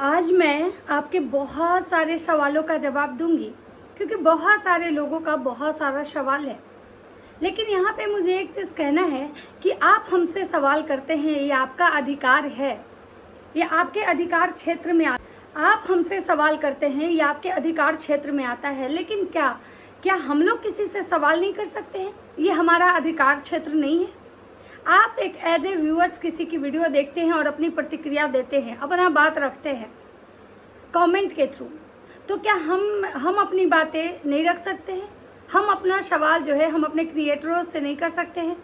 आज मैं आपके बहुत सारे सवालों का जवाब दूंगी क्योंकि बहुत सारे लोगों का बहुत सारा सवाल है। लेकिन यहाँ पे मुझे एक चीज़ कहना है कि आप हमसे सवाल करते हैं, ये आपका अधिकार है, ये आपके अधिकार क्षेत्र में आप हमसे सवाल करते हैं, ये आपके अधिकार क्षेत्र में आता है। लेकिन क्या हम लोग किसी से सवाल नहीं कर सकते हैं? ये हमारा अधिकार क्षेत्र नहीं है? आप एक एज ए व्यूअर्स किसी की वीडियो देखते हैं और अपनी प्रतिक्रिया देते हैं, अपना बात रखते हैं कमेंट के थ्रू, तो क्या हम अपनी बातें नहीं रख सकते हैं? हम अपना सवाल जो है हम अपने क्रिएटरों से नहीं कर सकते हैं?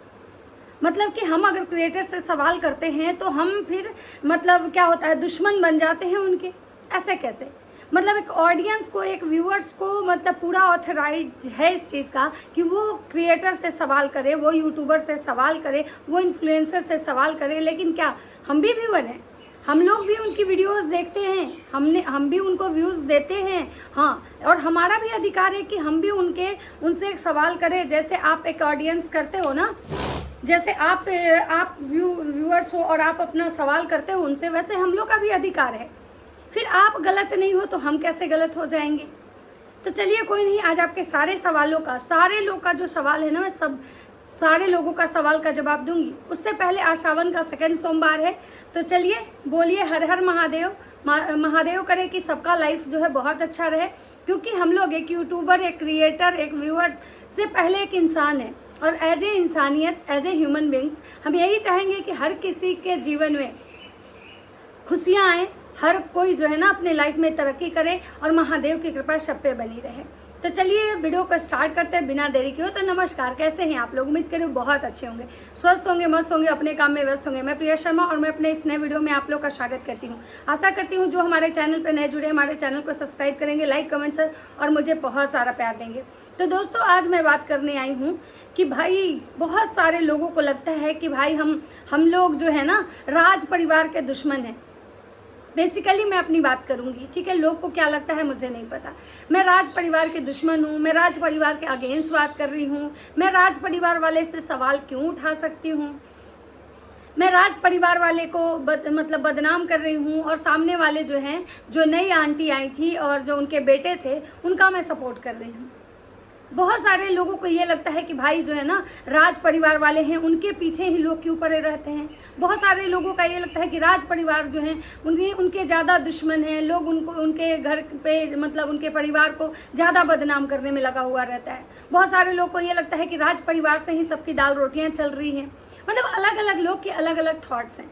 मतलब कि हम अगर क्रिएटर से सवाल करते हैं तो हम फिर मतलब क्या होता है, दुश्मन बन जाते हैं उनके? ऐसे कैसे? मतलब एक ऑडियंस को, एक व्यूअर्स को मतलब पूरा ऑथराइज है इस चीज़ का कि वो क्रिएटर से सवाल करे, वो यूट्यूबर से सवाल करे, वो इन्फ्लुएंसर से सवाल करे। लेकिन क्या हम भी व्यूअर हैं? हम लोग भी उनकी वीडियोस देखते हैं, हम भी उनको व्यूज़ देते हैं। हाँ, और हमारा भी अधिकार है कि हम भी उनसे एक सवाल करें। जैसे आप एक ऑडियंस करते हो ना, जैसे आप व्यूअर्स हो और आप अपना सवाल करते हो उनसे, वैसे हम लोग का भी अधिकार है। फिर आप गलत नहीं हो तो हम कैसे गलत हो जाएंगे? तो चलिए कोई नहीं, आज आपके सारे सवालों का, सारे लोग का जो सवाल है ना, मैं सारे लोगों का सवाल का जवाब दूंगी। उससे पहले आज सावन का सेकंड सोमवार है, तो चलिए बोलिए हर हर महादेव। महादेव करे कि सबका लाइफ जो है बहुत अच्छा रहे, क्योंकि हम लोग एक यूट्यूबर, एक क्रिएटर, एक व्यूअर्स से पहले एक इंसान है। और एज ए इंसानियत, एज ए ह्यूमन बींग्स हम यही चाहेंगे कि हर किसी के जीवन में खुशियाँ आए, हर कोई जो है ना अपने लाइफ में तरक्की करे और महादेव की कृपा सब पे बनी रहे। तो चलिए वीडियो को स्टार्ट करते हैं बिना देरी के। हो तो नमस्कार, कैसे हैं आप लोग? उम्मीद करूँ बहुत अच्छे होंगे, स्वस्थ होंगे, मस्त होंगे, अपने काम में व्यस्त होंगे। मैं प्रिया शर्मा और मैं अपने इस नए वीडियो में आप लोग का स्वागत करती हूँ। आशा करती हूँ जो हमारे चैनल पर नए जुड़े, हमारे चैनल को सब्सक्राइब करेंगे, लाइक कमेंट्स और मुझे बहुत सारा प्यार देंगे। तो दोस्तों, आज मैं बात करने आई हूँ कि भाई बहुत सारे लोगों को लगता है कि भाई हम लोग जो है ना राज परिवार के दुश्मन हैं। बेसिकली मैं अपनी बात करूंगी, ठीक है? लोग को क्या लगता है मुझे नहीं पता। मैं राज परिवार के दुश्मन हूँ, मैं राज परिवार के अगेंस्ट बात कर रही हूँ, मैं राज परिवार वाले से सवाल क्यों उठा सकती हूँ, मैं राज परिवार वाले को मतलब बदनाम कर रही हूँ, और सामने वाले जो हैं, जो नई आंटी आई थी और जो उनके बेटे थे, उनका मैं सपोर्ट कर रही हूँ। बहुत सारे लोगों को ये लगता है कि भाई जो है ना राज परिवार वाले हैं, उनके पीछे ही लोग क्यों पड़े रहते हैं। बहुत सारे लोगों का ये लगता है कि राज परिवार जो हैं उनके ज़्यादा दुश्मन हैं, लोग उनको, उनके घर पे मतलब उनके परिवार को ज़्यादा बदनाम करने में लगा हुआ रहता है। बहुत सारे लोग को ये लगता है कि राज परिवार से ही सबकी दाल रोटियाँ चल रही हैं। मतलब अलग अलग लोग के अलग अलग थॉट्स हैं।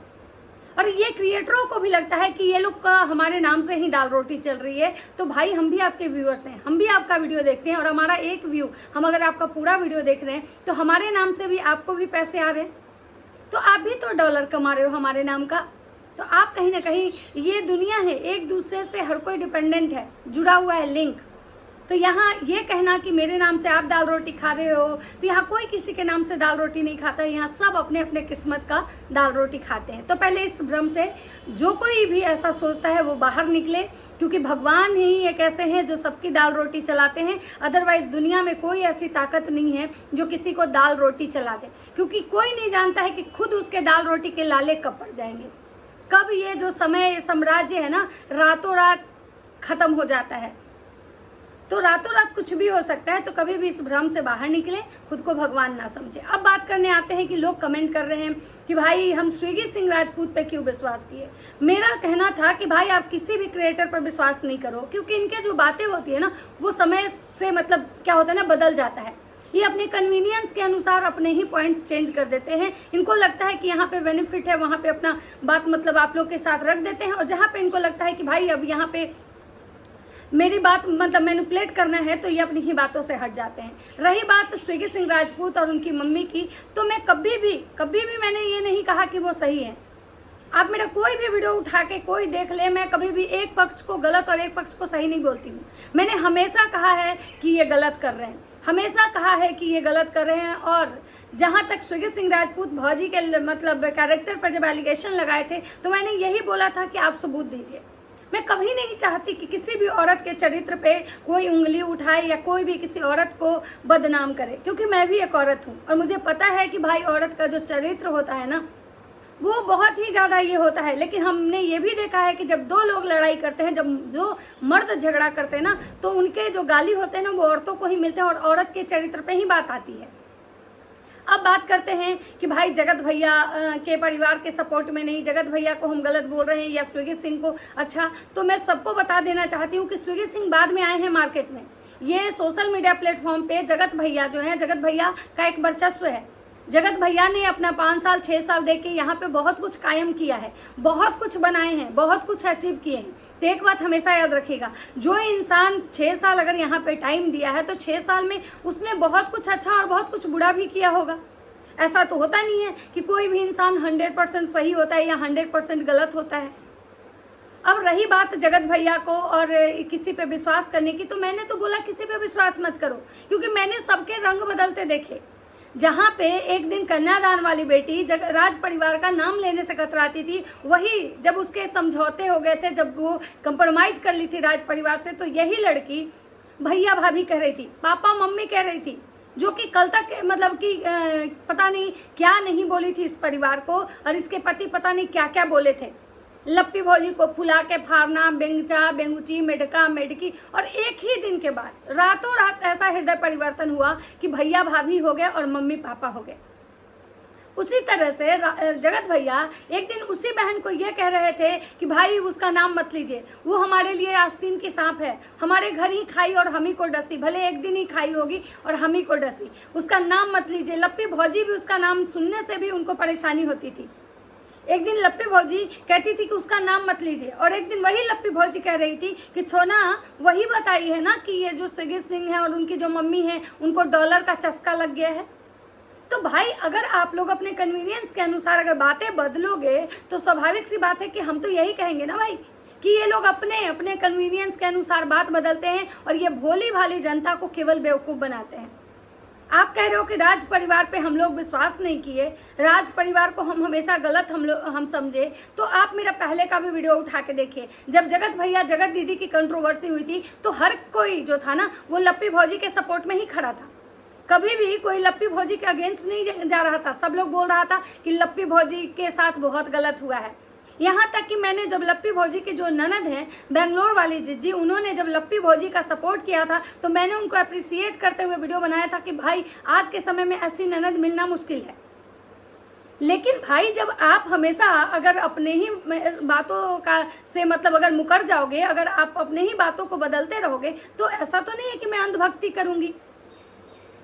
और ये क्रिएटरों को भी लगता है कि ये लोग का हमारे नाम से ही दाल रोटी चल रही है। तो भाई हम भी आपके व्यूअर्स हैं, हम भी आपका वीडियो देखते हैं, और हमारा एक व्यू, हम अगर आपका पूरा वीडियो देख रहे हैं तो हमारे नाम से भी आपको भी पैसे आ रहे हैं। तो आप भी तो डॉलर कमा रहे हो हमारे नाम का। तो आप कहीं ना कहीं, ये दुनिया है, एक दूसरे से हर कोई डिपेंडेंट है, जुड़ा हुआ है लिंक। तो यहाँ ये कहना कि मेरे नाम से आप दाल रोटी खा रहे हो, तो यहाँ कोई किसी के नाम से दाल रोटी नहीं खाता है। यहाँ सब अपने अपने किस्मत का दाल रोटी खाते हैं। तो पहले इस भ्रम से जो कोई भी ऐसा सोचता है वो बाहर निकले, क्योंकि भगवान ही एक ऐसे हैं जो सबकी दाल रोटी चलाते हैं। अदरवाइज दुनिया में कोई ऐसी ताकत नहीं है जो किसी को दाल रोटी चला दे, क्योंकि कोई नहीं जानता है कि खुद उसके दाल रोटी के लाले कब पड़ जाएंगे, कब ये जो समय साम्राज्य है ना रातों रात खत्म हो जाता है। तो रातों रात कुछ भी हो सकता है। तो कभी भी इस भ्रम से बाहर निकले, खुद को भगवान ना समझे। अब बात करने आते हैं कि लोग कमेंट कर रहे हैं कि भाई हम स्विगी सिंह राजपूत पे क्यों विश्वास किए। मेरा कहना था कि भाई आप किसी भी क्रिएटर पर विश्वास नहीं करो, क्योंकि इनके जो बातें होती है ना वो समय से मतलब क्या होता है ना बदल जाता है। ये अपने कन्वीनियंस के अनुसार अपने ही पॉइंट्स चेंज कर देते हैं। इनको लगता है कि यहाँ पे बेनिफिट है, वहाँ पे अपना बात मतलब आप लोग के साथ रख देते हैं, और जहाँ पे इनको लगता है कि भाई अब यहाँ पे मेरी बात मतलब मैनिपुलेट करना है, तो ये अपनी ही बातों से हट जाते हैं। रही बात स्विगी सिंह राजपूत और उनकी मम्मी की, तो मैं कभी भी मैंने ये नहीं कहा कि वो सही है। आप मेरा कोई भी वीडियो उठा के कोई देख ले, मैं कभी भी एक पक्ष को गलत और एक पक्ष को सही नहीं बोलती हूँ। मैंने हमेशा कहा है कि ये गलत कर रहे हैं, हमेशा कहा है कि ये गलत कर रहे हैं। और जहाँ तक स्विगी सिंह राजपूत भौजी के मतलब कैरेक्टर पर जब एलिगेशन लगाए थे, तो मैंने यही बोला था कि आप सबूत दीजिए। मैं कभी नहीं चाहती कि किसी भी औरत के चरित्र पे कोई उंगली उठाए या कोई भी किसी औरत को बदनाम करे, क्योंकि मैं भी एक औरत हूँ और मुझे पता है कि भाई औरत का जो चरित्र होता है ना वो बहुत ही ज़्यादा ये होता है। लेकिन हमने ये भी देखा है कि जब दो लोग लड़ाई करते हैं, जब जो मर्द झगड़ा करते हैं ना, तो उनके जो गाली होते हैं ना वो औरतों को ही मिलते हैं और औरत के चरित्र पे ही बात आती है। अब बात करते हैं कि भाई जगत भैया के परिवार के सपोर्ट में नहीं, जगत भैया को हम गलत बोल रहे हैं या स्विगी सिंह को। अच्छा, तो मैं सबको बता देना चाहती हूँ कि स्विगी सिंह बाद में आए हैं मार्केट में। ये सोशल मीडिया प्लेटफॉर्म पे जगत भैया जो हैं, जगत भैया का एक वर्चस्व है। जगत भैया ने अपना 5 साल 6 साल दे के यहाँ पे बहुत कुछ कायम किया है, बहुत कुछ बनाए हैं, बहुत कुछ अचीव किए हैं। तो एक बात हमेशा याद रखिएगा, जो इंसान 6 साल अगर यहाँ पे टाइम दिया है तो 6 साल में उसने बहुत कुछ अच्छा और बहुत कुछ बुरा भी किया होगा। ऐसा तो होता नहीं है कि कोई भी इंसान 100% सही होता है या 100% गलत होता है। अब रही बात जगत भैया को और किसी पे विश्वास करने की, तो मैंने तो बोला किसी पे विश्वास मत करो, क्योंकि मैंने सबके रंग बदलते देखे। जहाँ पे एक दिन कन्यादान वाली बेटी राज परिवार का नाम लेने से कतराती थी, वही जब उसके समझौते हो गए थे, जब वो कंप्रोमाइज़ कर ली थी राज परिवार से, तो यही लड़की भैया भाभी कह रही थी, पापा मम्मी कह रही थी, जो कि कल तक मतलब कि पता नहीं क्या नहीं बोली थी इस परिवार को, और इसके पति पता नहीं क्या क्या बोले थे। लप्पी भौजी को फुला के फाड़ना, बेंगचा बेंगुची, मेढका मेढकी, और एक ही दिन के बाद रातों रात ऐसा हृदय परिवर्तन हुआ कि भैया भाभी हो गए और मम्मी पापा हो गए। उसी तरह से जगत भैया एक दिन उसी बहन को ये कह रहे थे कि भाई उसका नाम मत लीजिए, वो हमारे लिए आस्तीन की सांप है, हमारे घर ही खाई और हम ही को डसी, भले एक दिन ही खाई होगी और हम ही को डसी, उसका नाम मत लीजिए। लप्पी भौजी भी उसका नाम सुनने से भी उनको परेशानी होती थी। एक दिन लप्पी भौजी कहती थी कि उसका नाम मत लीजिए, और एक दिन वही लप्पी भौजी कह रही थी कि छोना वही बताई है ना कि ये जो स्विगी सिंह है और उनकी जो मम्मी है उनको डॉलर का चस्का लग गया है। तो भाई अगर आप लोग अपने कन्वीनियंस के अनुसार अगर बातें बदलोगे तो स्वाभाविक सी बात है कि हम तो यही कहेंगे ना भाई कि ये लोग अपने अपने कन्वीनियंस के अनुसार बात बदलते हैं और ये भोली भाली जनता को केवल बेवकूफ़ बनाते हैं। आप कह रहे हो कि राज परिवार पे हम लोग विश्वास नहीं किए, राज परिवार को हम हमेशा गलत हम समझे, तो आप मेरा पहले का भी वीडियो उठा के देखिए। जब जगत भैया जगत दीदी की कंट्रोवर्सी हुई थी तो हर कोई जो था ना वो लप्पी भौजी के सपोर्ट में ही खड़ा था। कभी भी कोई लप्पी भौजी के अगेंस्ट नहीं जा रहा था। सब लोग बोल रहा था कि लप्पी भौजी के साथ बहुत गलत हुआ है। यहाँ तक कि मैंने जब लप्पी भौजी की जो ननद हैं बेंगलोर वाली जिज्जी, उन्होंने जब लप्पी भौजी का सपोर्ट किया था तो मैंने उनको अप्रिसिएट करते हुए वीडियो बनाया था कि भाई आज के समय में ऐसी ननद मिलना मुश्किल है। लेकिन भाई जब आप हमेशा अगर अपने ही बातों का से मतलब अगर मुकर जाओगे, अगर आप अपने ही बातों को बदलते रहोगे, तो ऐसा तो नहीं है कि मैं अंधभक्ति करूँगी,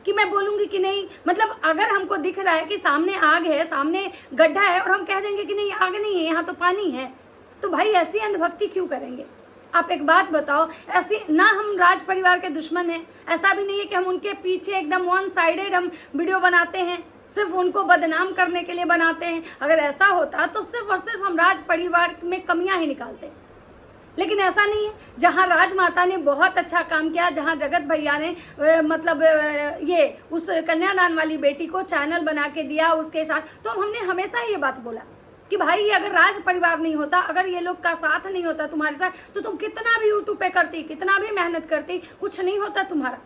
कि मैं बोलूँगी कि नहीं, मतलब अगर हमको दिख रहा है कि सामने आग है, सामने गड्ढा है, और हम कह देंगे कि नहीं आग नहीं है, यहाँ तो पानी है, तो भाई ऐसी अंधभक्ति क्यों करेंगे? आप एक बात बताओ, ऐसी ना हम राज परिवार के दुश्मन हैं, ऐसा भी नहीं है कि हम उनके पीछे एकदम वन साइडेड हम वीडियो बनाते हैं, सिर्फ उनको बदनाम करने के लिए बनाते हैं। अगर ऐसा होता तो सिर्फ और सिर्फ हम राज परिवार में कमियां ही निकालते, लेकिन ऐसा नहीं है। जहाँ राजमाता ने बहुत अच्छा काम किया, जहाँ जगत भैया ने मतलब ये उस कन्यादान वाली बेटी को चैनल बना के दिया उसके साथ, तो हमने हमेशा ये बात बोला कि भाई अगर राज परिवार नहीं होता, अगर ये लोग का साथ नहीं होता तुम्हारे साथ, तो तुम कितना भी यूट्यूब पे करती, कितना भी मेहनत करती, कुछ नहीं होता तुम्हारा।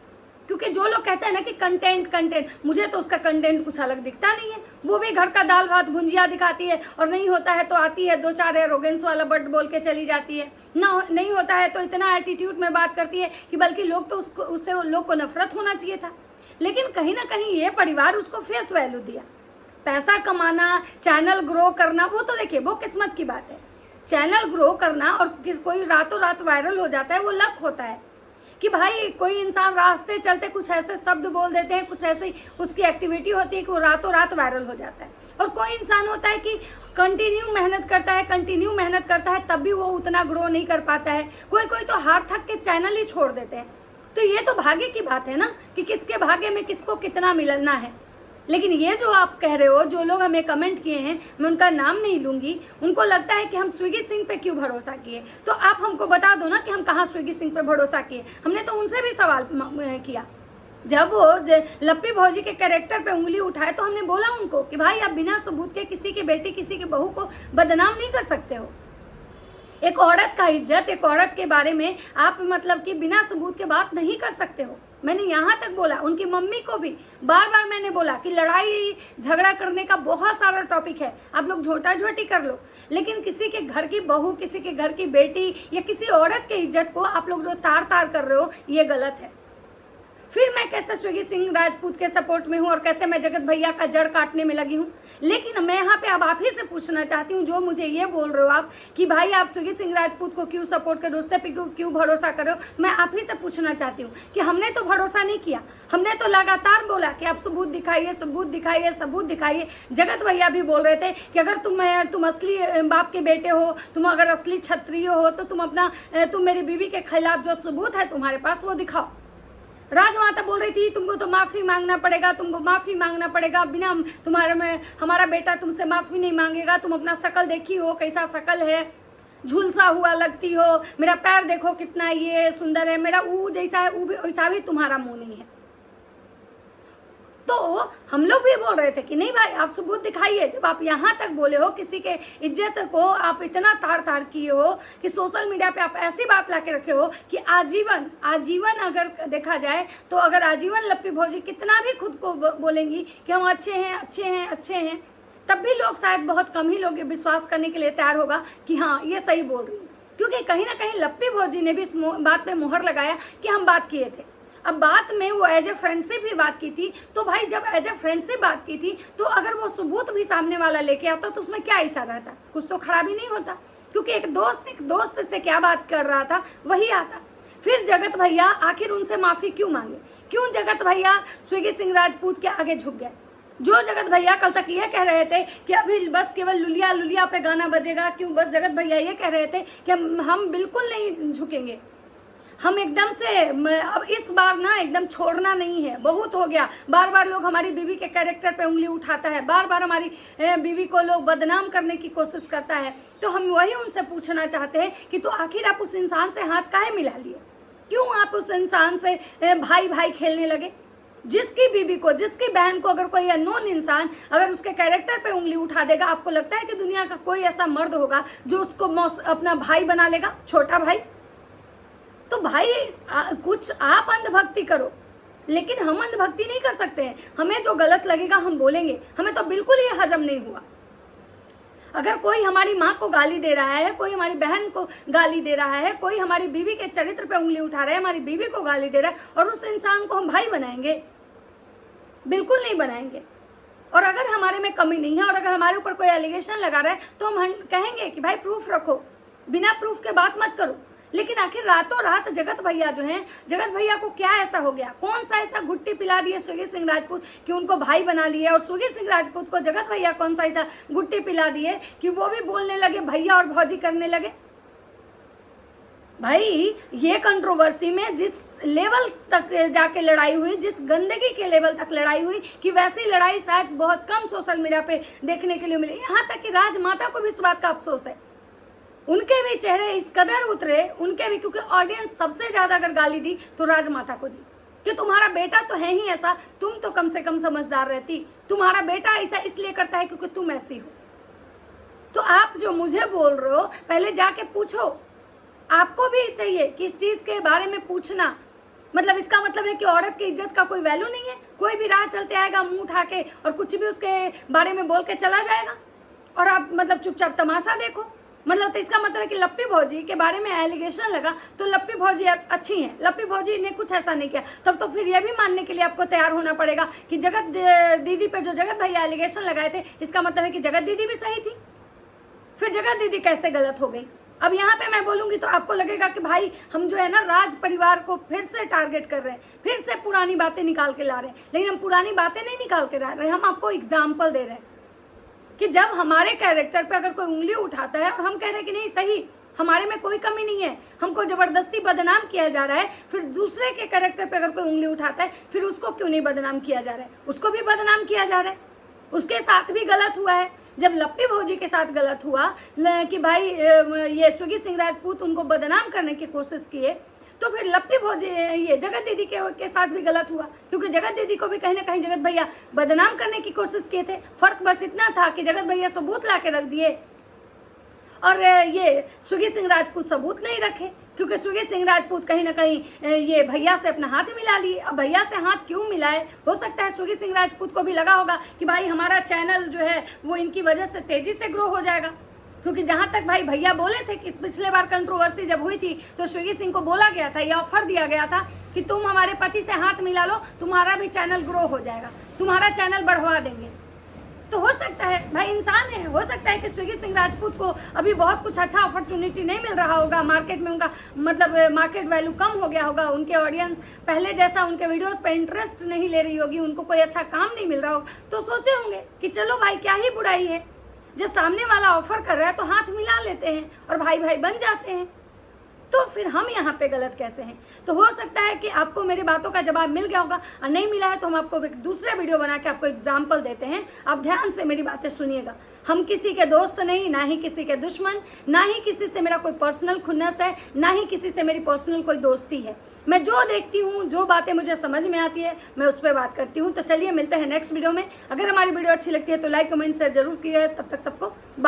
क्योंकि जो लोग कहते हैं ना कि कंटेंट, मुझे तो उसका कंटेंट कुछ अलग दिखता नहीं है। वो भी घर का दाल भात भुंजिया दिखाती है, और नहीं होता है तो आती है 2-4 एरोगेंस वाला वर्ड बोल के चली जाती है, ना नहीं होता है तो इतना एटीट्यूड में बात करती है कि बल्कि लोग तो उससे लोग को नफरत होना चाहिए था। लेकिन कहीं ना कहीं ये परिवार उसको फेस वैल्यू दिया। पैसा कमाना, चैनल ग्रो करना, वो तो देखिए वो किस्मत की बात है। चैनल ग्रो करना और कोई रातों रात वायरल हो जाता है, वो लक होता है कि भाई कोई इंसान रास्ते चलते कुछ ऐसे शब्द बोल देते हैं, कुछ ऐसी उसकी एक्टिविटी होती है कि वो रातों रात वायरल हो जाता है। और कोई इंसान होता है कि कंटिन्यू मेहनत करता है तब भी वो उतना ग्रो नहीं कर पाता है। कोई तो हार थक के चैनल ही छोड़ देते हैं। तो ये तो भाग्य की बात है ना कि किसके भाग्य में किसको कितना मिलना है। लेकिन ये जो आप कह रहे हो, जो लोग हमें कमेंट किए हैं, मैं उनका नाम नहीं लूँगी, उनको लगता है कि हम स्विगी सिंह पे क्यों भरोसा किए। तो आप हमको बता दो ना कि हम कहाँ स्विगी सिंह पे भरोसा किए। हमने तो उनसे भी सवाल किया। जब वो लप्पी भौजी के कैरेक्टर पे उंगली उठाए तो हमने बोला उनको कि भाई आप बिना सबूत के किसी की बेटी, किसी की बहू को बदनाम नहीं कर सकते हो। एक औरत का इज्जत, एक औरत के बारे में आप मतलब कि बिना सबूत के बात नहीं कर सकते हो। मैंने यहाँ तक बोला, उनकी मम्मी को भी बार बार मैंने बोला कि लड़ाई झगड़ा करने का बहुत सारा टॉपिक है, आप लोग झोटा झोटी कर लो, लेकिन किसी के घर की बहू, किसी के घर की बेटी या किसी औरत की इज्जत को आप लोग जो तार तार कर रहे हो, ये गलत है। फिर मैं कैसे स्विगी सिंह राजपूत के सपोर्ट में हूँ और कैसे मैं जगत भैया का जड़ काटने में लगी हूँ। लेकिन मैं यहाँ पे अब आप ही से पूछना चाहती हूँ, जो मुझे ये बोल रहे हो आप कि भाई आप स्विगी सिंह राजपूत को क्यों सपोर्ट करो, उससे पे क्यों भरोसा करो, मैं आप ही से पूछना चाहती हूँ कि हमने तो भरोसा नहीं किया, हमने तो लगातार बोला कि आप सबूत दिखाइए, सबूत दिखाइए, सबूत दिखाइए। जगत भैया भी बोल रहे थे कि अगर तुम असली बाप के बेटे हो, तुम अगर असली क्षत्रिय हो, तो तुम मेरी बीवी के खिलाफ जो सबूत है तुम्हारे पास वो दिखाओ। राजमाता बोल रही थी तुमको तो माफ़ी मांगना पड़ेगा, तुमको माफ़ी मांगना पड़ेगा, बिना तुम्हारे में हमारा बेटा तुमसे माफ़ी नहीं मांगेगा, तुम अपना शकल देखी हो कैसा शकल है, झुलसा हुआ लगती हो, मेरा पैर देखो कितना ये सुंदर है, मेरा ऊ जैसा है, ऊ भी वैसा भी तुम्हारा मुंह नहीं है। तो हम लोग भी बोल रहे थे कि नहीं भाई आप सबूत दिखाइए। जब आप यहाँ तक बोले हो, किसी के इज्जत को आप इतना तार तार किए हो कि सोशल मीडिया पे आप ऐसी बात ला के रखे हो कि आजीवन अगर देखा जाए तो अगर आजीवन लप्पी भौजी कितना भी खुद को बोलेंगी कि हम अच्छे हैं अच्छे हैं अच्छे हैं, तब भी लोग शायद बहुत कम ही लोग विश्वास करने के लिए तैयार होगा कि हाँ ये सही बोल रही है। क्योंकि कहीं ना कहीं लप्पी भौजी ने भी इस बात पे मुहर लगाया कि हम बात किए थे। अब बात में वो एज ए फ्रेंडशिप भी बात की थी, तो भाई जब एज ए फ्रेंडशिप बात की थी तो अगर वो सबूत भी सामने वाला लेके आता तो उसमें क्या ऐसा रहता, कुछ तो खराबी नहीं होता। क्योंकि एक दोस्त से क्या बात कर रहा था वही आता। फिर जगत भैया आखिर उनसे माफ़ी क्यों मांगे, क्यों जगत भैया स्विगी सिंह राजपूत के आगे झुक गए। जो जगत भैया कल तक ये कह रहे थे कि अभी बस केवल लुलिया लुलिया पे गाना बजेगा, क्यों बस जगत भैया ये कह रहे थे कि हम बिल्कुल नहीं झुकेंगे, हम एकदम से अब इस बार ना एकदम छोड़ना नहीं है, बहुत हो गया। बार बार लोग हमारी बीवी के कैरेक्टर पे उंगली उठाता है, बार बार हमारी बीवी को लोग बदनाम करने की कोशिश करता है। तो हम वही उनसे पूछना चाहते हैं कि तो आखिर आप उस इंसान से हाथ काहे मिला लिए, क्यों आप उस इंसान से भाई भाई खेलने लगे। जिसकी बीवी को, जिसकी बहन को अगर कोई अननोन इंसान अगर उसके कैरेक्टर पे उंगली उठा देगा, आपको लगता है कि दुनिया का कोई ऐसा मर्द होगा जो उसको अपना भाई बना लेगा, छोटा भाई। तो भाई कुछ आप अंधभक्ति करो, लेकिन हम अंधभक्ति नहीं कर सकते हैं। हमें जो गलत लगेगा हम बोलेंगे। हमें तो बिल्कुल ये हजम नहीं हुआ। अगर कोई हमारी माँ को गाली दे रहा है, कोई हमारी बहन को गाली दे रहा है, कोई हमारी बीवी के चरित्र पे उंगली उठा रहा है, हमारी बीवी को गाली दे रहा है, और उस इंसान को हम भाई बनाएंगे? बिल्कुल नहीं बनाएंगे। और अगर हमारे में कमी नहीं है और अगर हमारे ऊपर कोई एलिगेशन लगा रहा है तो हम कहेंगे कि भाई प्रूफ रखो, बिना प्रूफ के बात मत करो। लेकिन आखिर रातों रात जगत भैया जो हैं, जगत भैया को क्या ऐसा हो गया, कौन सा ऐसा गुट्टी पिला दिए स्विगी सिंह राजपूत कि उनको भाई बना लिए, और स्विगी सिंह राजपूत को जगत भैया कौन सा ऐसा गुट्टी पिला दिए कि वो भी बोलने लगे, भैया और भौजी करने लगे। भाई ये कंट्रोवर्सी में जिस लेवल तक जाके लड़ाई हुई, जिस गंदगी के लेवल तक लड़ाई हुई कि वैसी लड़ाई शायद बहुत कम सोशल मीडिया पे देखने के लिए मिली। यहाँ तक कि राजमाता को भी इस बात का अफसोस है, उनके भी चेहरे इस कदर उतरे, उनके भी, क्योंकि ऑडियंस सबसे ज्यादा अगर गाली दी तो राजमाता को दी कि तुम्हारा बेटा तो है ही ऐसा, तुम तो कम से कम समझदार रहती, तुम्हारा बेटा ऐसा इसलिए करता है क्योंकि तुम ऐसी हो। तो आप जो मुझे बोल रहे हो पहले जाके पूछो, आपको भी चाहिए कि इस चीज के बारे में पूछना। मतलब इसका मतलब है कि औरत की इज्जत का कोई वैल्यू नहीं है, कोई भी राह चलते आएगा मुंह उठा के और कुछ भी उसके बारे में बोल के चला जाएगा और आप मतलब चुपचाप तमाशा देखो। मतलब तो इसका मतलब है कि लप्पी भौजी के बारे में एलिगेशन लगा तो लप्पी भौजी अच्छी हैं, लप्पी भौजी ने कुछ ऐसा नहीं किया, तब तो फिर यह भी मानने के लिए आपको तैयार होना पड़ेगा कि जगत दीदी पे जो जगत भैया एलिगेशन लगाए थे, इसका मतलब है कि जगत दीदी भी सही थी। फिर जगत दीदी कैसे गलत हो गई? अब यहाँ पे मैं बोलूंगी तो आपको लगेगा कि भाई हम जो है ना राज परिवार को फिर से टारगेट कर रहे हैं, फिर से पुरानी बातें निकाल के ला रहे हैं। लेकिन हम पुरानी बातें नहीं निकाल के ला रहे हैं, हम आपको एग्जाम्पल दे रहे हैं कि जब हमारे कैरेक्टर पे अगर कोई उंगली उठाता है और हम कह रहे हैं कि नहीं सही, हमारे में कोई कमी नहीं है, हमको जबरदस्ती बदनाम किया जा रहा है, फिर दूसरे के कैरेक्टर पे अगर कोई उंगली उठाता है फिर उसको क्यों नहीं बदनाम किया जा रहा है? उसको भी बदनाम किया जा रहा है, उसके साथ भी गलत हुआ है। जब लप्पी भौजी के साथ गलत हुआ कि भाई ये स्विगी सिंह राजपूत उनको बदनाम करने की कोशिश किए, तो फिर लप्पी भौजी ये जगत दीदी के साथ भी गलत हुआ, क्योंकि जगत दीदी को भी कहीं ना कहीं जगत भैया बदनाम करने की कोशिश किए थे। फर्क बस इतना था कि जगत भैया सबूत ला के रख दिए और ये स्विगी सिंह राजपूत सबूत नहीं रखे, क्योंकि स्विगी सिंह राजपूत कहीं ना कहीं ये भैया से अपना हाथ मिला लिए। अब भैया से हाथ क्यों मिलाए? हो सकता है स्विगी सिंह राजपूत को भी लगा होगा कि भाई हमारा चैनल जो है वो इनकी वजह से तेजी से ग्रो हो जाएगा, क्योंकि जहां तक भाई भैया बोले थे कि पिछले बार कंट्रोवर्सी जब हुई थी तो स्विगी सिंह को बोला गया था, ये ऑफर दिया गया था कि तुम हमारे पति से हाथ मिला लो, तुम्हारा भी चैनल ग्रो हो जाएगा, तुम्हारा चैनल बढ़वा देंगे। तो हो सकता है भाई इंसान है, हो सकता है कि स्विगी सिंह राजपूत को अभी बहुत कुछ अच्छा अपॉर्चुनिटी नहीं मिल रहा होगा, मार्केट में उनका मतलब मार्केट वैल्यू कम हो गया होगा, उनके ऑडियंस पहले जैसा उनके वीडियोस पे इंटरेस्ट नहीं ले रही होगी, उनको कोई अच्छा काम नहीं मिल रहा होगा, तो सोचे होंगे कि चलो भाई क्या ही बुराई है, जब सामने वाला ऑफर कर रहा है तो हाथ मिला लेते हैं और भाई भाई बन जाते हैं। तो फिर हम यहाँ पे गलत कैसे हैं? तो हो सकता है कि आपको मेरी बातों का जवाब मिल गया होगा, और नहीं मिला है तो हम आपको एक दूसरा वीडियो बना के आपको एग्जाम्पल देते हैं। आप ध्यान से मेरी बातें सुनिएगा। हम किसी के दोस्त नहीं, ना ही किसी के दुश्मन, ना ही किसी से मेरा कोई पर्सनल खुन्नस है, ना ही किसी से मेरी पर्सनल कोई दोस्ती है। मैं जो देखती हूँ, जो बातें मुझे समझ में आती है, मैं उस पर बात करती हूँ। तो चलिए मिलते हैं नेक्स्ट वीडियो में। अगर हमारी वीडियो अच्छी लगती है तो लाइक कमेंट शेयर जरूर कीजिए। तब तक सबको